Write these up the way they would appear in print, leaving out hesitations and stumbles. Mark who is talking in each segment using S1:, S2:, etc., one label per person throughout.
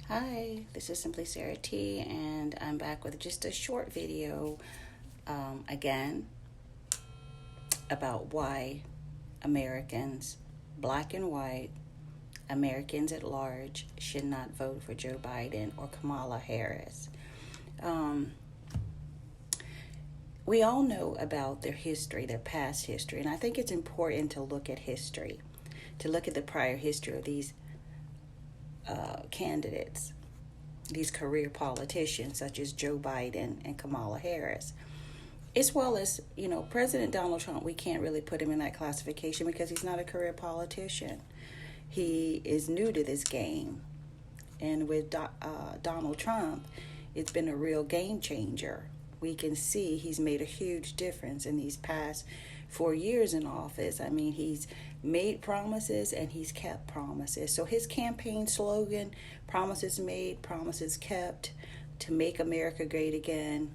S1: Hi, this is Simply Sarah T, and I'm back with just a short video again about why Americans, black and white, Americans at large, should not vote for Joe Biden or Kamala Harris. Um, we all know about their history, their past history, and I think it's important to look at history, to look at the prior history of these candidates, these career politicians such as Joe Biden and Kamala Harris. As well as, President Donald Trump, we can't really put him in that classification because he's not a career politician. He is new to this game. And with Donald Trump, it's been a real game changer. We can see he's made a huge difference in these past 4 years in office. I mean, he's made promises and he's kept promises. So his campaign slogan, promises made, promises kept, to make America great again,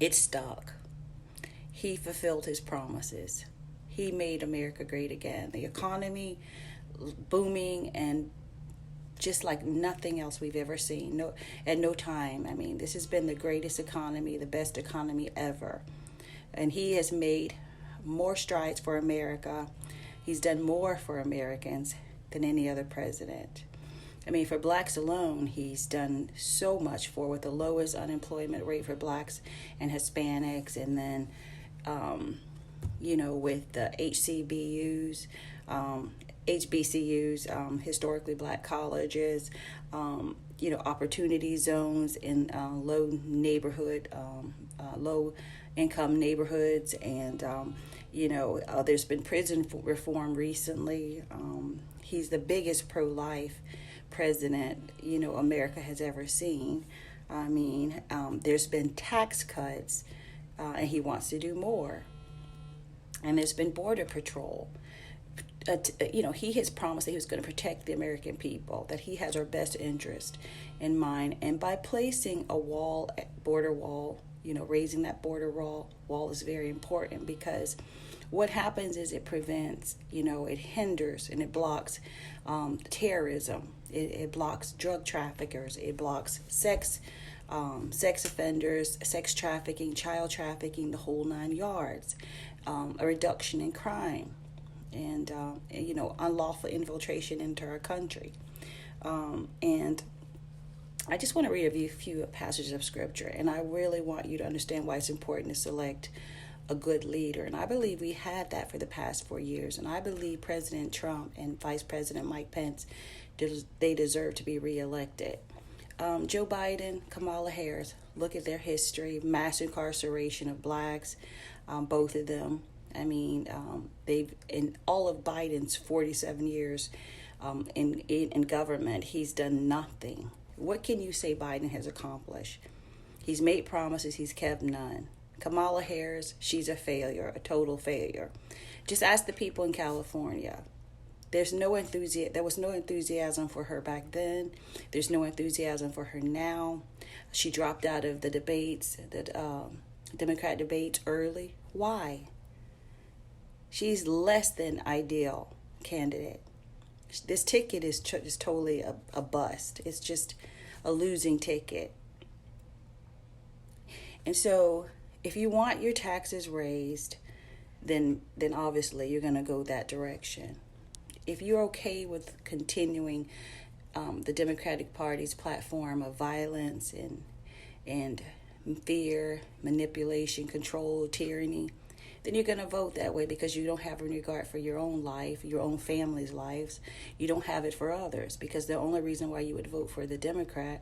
S1: it stuck. He fulfilled his promises. He made America great again. The economy booming and just like nothing else we've ever seen. At no time. I mean, this has been the greatest economy, the best economy ever. And he has made more strides for America. He's done more for Americans than any other president. I mean, for blacks alone, he's done so much with the lowest unemployment rate for blacks and Hispanics, and then, with the HBCUs, historically black colleges, opportunity zones in low income neighborhoods, and there's been prison reform recently. He's the biggest pro-life president America has ever seen. I mean, there's been tax cuts, and he wants to do more. And there's been border patrol. He has promised that he was going to protect the American people, that he has our best interest in mind. And by placing a border wall, raising that border wall is very important, because what happens is it prevents, it hinders and it blocks terrorism. It blocks drug traffickers. It blocks sex offenders, sex trafficking, child trafficking, the whole 9 yards. A reduction in crime and unlawful infiltration into our country. And I just want to read a few passages of scripture, and I really want you to understand why it's important to select a good leader. And I believe we had that for the past 4 years, and I believe President Trump and Vice President Mike Pence, they deserve to be reelected. Joe Biden, Kamala Harris, look at their history, mass incarceration of blacks, both of them. I mean, they've, in all of Biden's 47 years in government, he's done nothing. What can you say Biden has accomplished? He's made promises, he's kept none. Kamala Harris, she's a failure, a total failure. Just ask the people in California. There was no enthusiasm for her back then. There's no enthusiasm for her now. She dropped out of the debates, the Democrat debates early. Why? She's less than ideal candidate. This ticket is totally a bust. It's just a losing ticket. And so if you want your taxes raised, then obviously you're going to go that direction. If you're okay with continuing the Democratic Party's platform of violence and fear, manipulation, control, tyranny, then you're going to vote that way, because you don't have a regard for your own life, your own family's lives. You don't have it for others, because the only reason why you would vote for the Democrat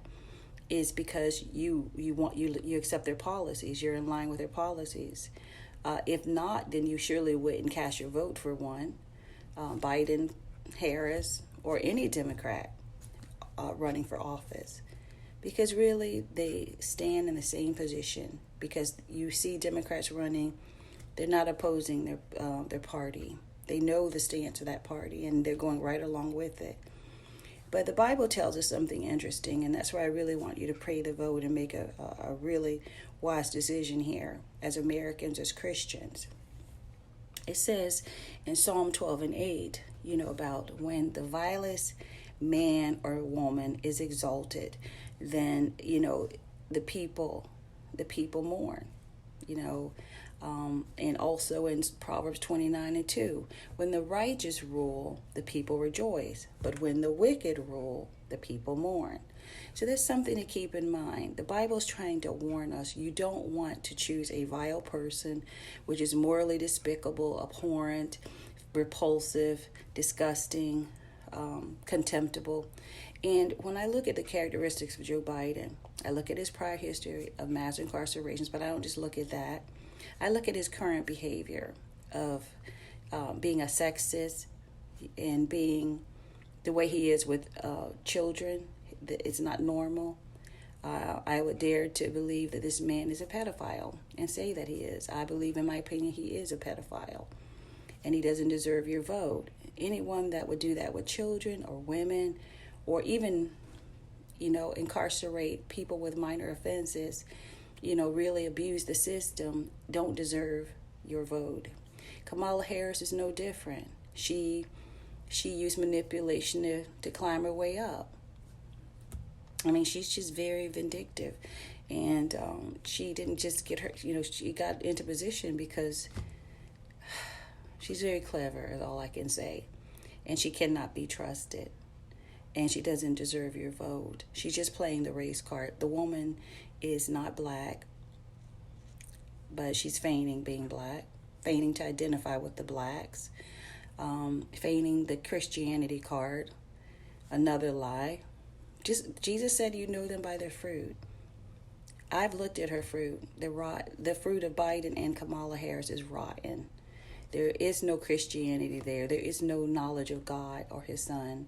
S1: is because you accept their policies. You're in line with their policies. If not, then you surely wouldn't cast your vote for one, Biden, Harris, or any Democrat running for office, because really they stand in the same position. Because you see Democrats running, they're not opposing their party. They know the stance of that party, and they're going right along with it. But the Bible tells us something interesting, and that's why I really want you to pray the vote and make a really wise decision here as Americans, as Christians. It says in Psalm 12:8, about when the vilest man or woman is exalted, then, the people mourn, and also in Proverbs 29:2, when the righteous rule, the people rejoice, but when the wicked rule, the people mourn. So there's something to keep in mind. The Bible is trying to warn us. You don't want to choose a vile person, which is morally despicable, abhorrent, repulsive, disgusting, contemptible. And when I look at the characteristics of Joe Biden, I look at his prior history of mass incarcerations, but I don't just look at that. I look at his current behavior of being a sexist and being the way he is with children. It's not normal. I would dare to believe that this man is a pedophile and say that he is. I believe, in my opinion, he is a pedophile, and he doesn't deserve your vote. Anyone that would do that with children or women, or even, incarcerate people with minor offenses, really abuse the system, don't deserve your vote. Kamala Harris is no different. She used manipulation to climb her way up. I mean, she's just very vindictive. And she didn't just get her, she got into position because she's very clever, is all I can say. And she cannot be trusted. And she doesn't deserve your vote. She's just playing the race card. The woman is not black, but she's feigning being black, feigning to identify with the blacks, feigning the Christianity card, another lie. Jesus said you know them by their fruit. I've looked at her fruit. The fruit of Biden and Kamala Harris is rotten. There is no Christianity there. There is no knowledge of God or his son.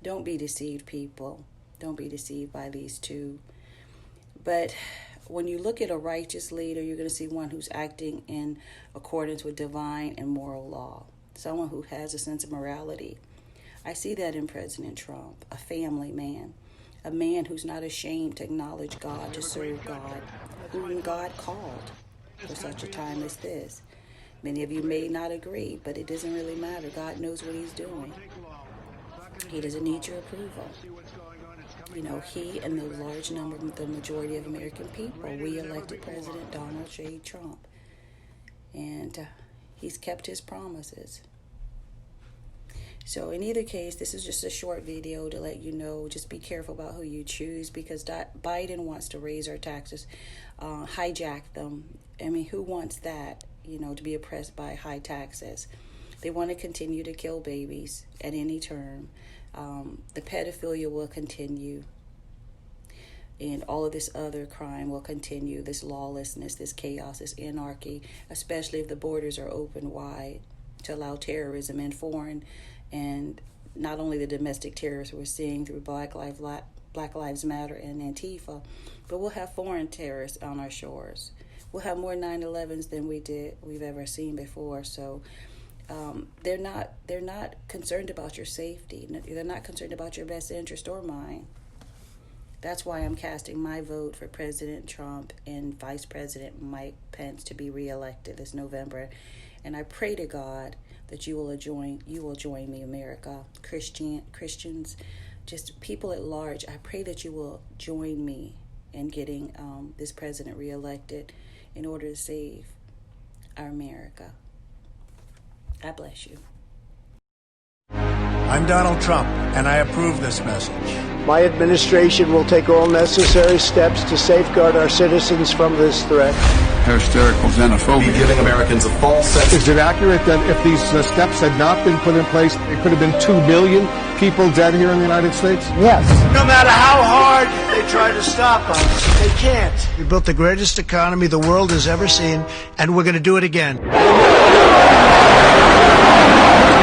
S1: Don't be deceived, people. Don't be deceived by these two. But when you look at a righteous leader, you're going to see one who's acting in accordance with divine and moral law. Someone who has a sense of morality. I see that in President Trump, a family man. A man who's not ashamed to acknowledge God, to serve God, whom God called for such a time as this. Many of you may not agree, but it doesn't really matter. God knows what he's doing. He doesn't need your approval. He and the large number, the majority of American people, we elected President Donald J. Trump. And he's kept his promises. So in either case, this is just a short video to let you know, just be careful about who you choose, because Biden wants to raise our taxes, hijack them. I mean, who wants that, to be oppressed by high taxes? They want to continue to kill babies at any term. The pedophilia will continue. And all of this other crime will continue, this lawlessness, this chaos, this anarchy, especially if the borders are open wide to allow terrorism in foreign, and not only the domestic terrorists we're seeing through Black Lives Matter and Antifa, but we'll have foreign terrorists on our shores. We'll have more 9/11s than we've ever seen before. So they're not concerned about your safety. They're not concerned about your best interest or mine. That's why I'm casting my vote for President Trump and Vice President Mike Pence to be reelected this November. And I pray to God that you will join me, America, Christians, just people at large. I pray that you will join me in getting this president reelected in order to save our America. God bless you.
S2: I'm Donald Trump, and I approve this message.
S3: My administration will take all necessary steps to safeguard our citizens from this threat.
S4: Hysterical xenophobia.
S5: Giving Americans a false sense.
S6: Is it accurate that if these steps had not been put in place, it could have been 2 billion people dead here in the United States?
S3: Yes.
S2: No matter how hard they try to stop us, they can't. We built the greatest economy the world has ever seen, and we're going to do it again.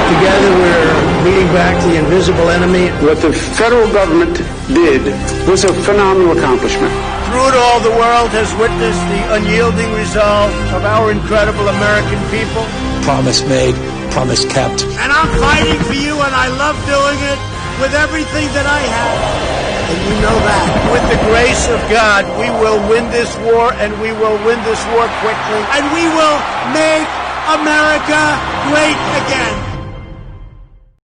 S3: Together we're beating back the invisible enemy.
S7: What the federal government did was a phenomenal accomplishment.
S2: Through it all, the world has witnessed the unyielding resolve of our incredible American people.
S8: Promise made, promise kept.
S2: And I'm fighting for you, and I love doing it with everything that I have. And you know that. With the grace of God, we will win this war, and we will win this war quickly. And we will make America great again.